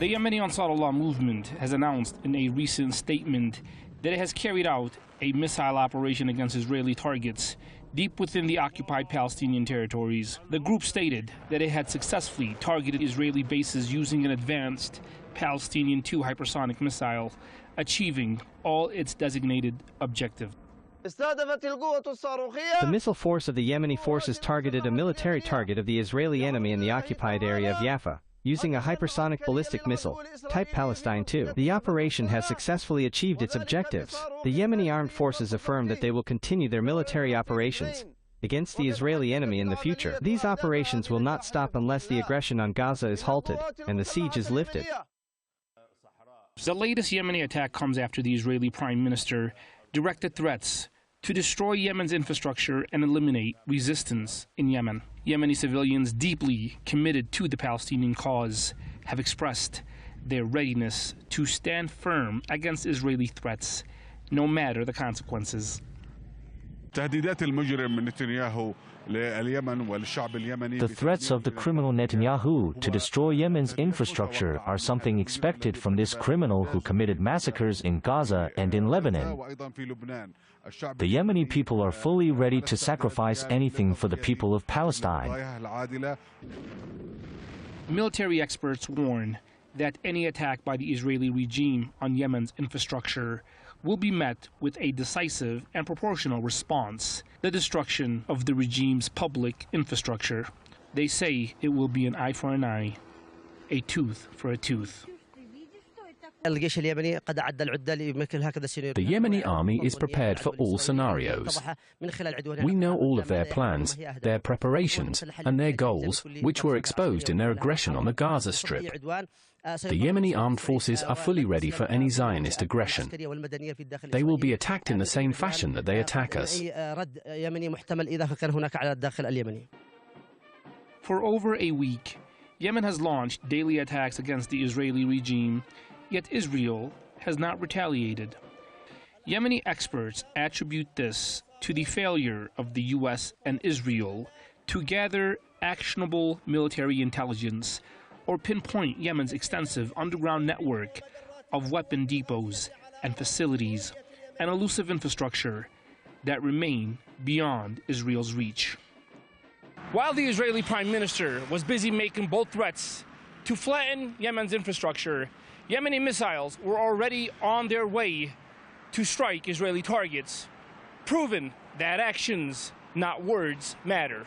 The Yemeni Ansarullah movement has announced in a recent statement that it has carried out a missile operation against Israeli targets deep within the occupied Palestinian territories. The group stated that it had successfully targeted Israeli bases using an advanced Palestinian II hypersonic missile, achieving all its designated objectives. The missile force of the Yemeni forces targeted a military target of the Israeli enemy in the occupied area of Jaffa, using a hypersonic ballistic missile, type Palestine II. The operation has successfully achieved its objectives. The Yemeni armed forces affirm that they will continue their military operations against the Israeli enemy in the future. These operations will not stop unless the aggression on Gaza is halted and the siege is lifted. The latest Yemeni attack comes after the Israeli Prime Minister directed threats to destroy Yemen's infrastructure and eliminate resistance in Yemen. Yemeni civilians deeply committed to the Palestinian cause have expressed their readiness to stand firm against Israeli threats, no matter the consequences. The threats of the criminal Netanyahu to destroy Yemen's infrastructure are something expected from this criminal who committed massacres in Gaza and in Lebanon. The Yemeni people are fully ready to sacrifice anything for the people of Palestine. Military experts warn that any attack by the Israeli regime on Yemen's infrastructure will be met with a decisive and proportional response, the destruction of the regime's public infrastructure. They say it will be an eye for an eye, a tooth for a tooth. The Yemeni army is prepared for all scenarios. We know all of their plans, their preparations, and their goals, which were exposed in their aggression on the Gaza Strip. The Yemeni armed forces are fully ready for any Zionist aggression. They will be attacked in the same fashion that they attack us. For over a week, Yemen has launched daily attacks against the Israeli regime, yet Israel has not retaliated. Yemeni experts attribute this to the failure of the U.S. and Israel to gather actionable military intelligence or pinpoint Yemen's extensive underground network of weapon depots and facilities and elusive infrastructure that remain beyond Israel's reach. While the Israeli Prime Minister was busy making bold threats to flatten Yemen's infrastructure, Yemeni missiles were already on their way to strike Israeli targets, proving that actions, not words, matter.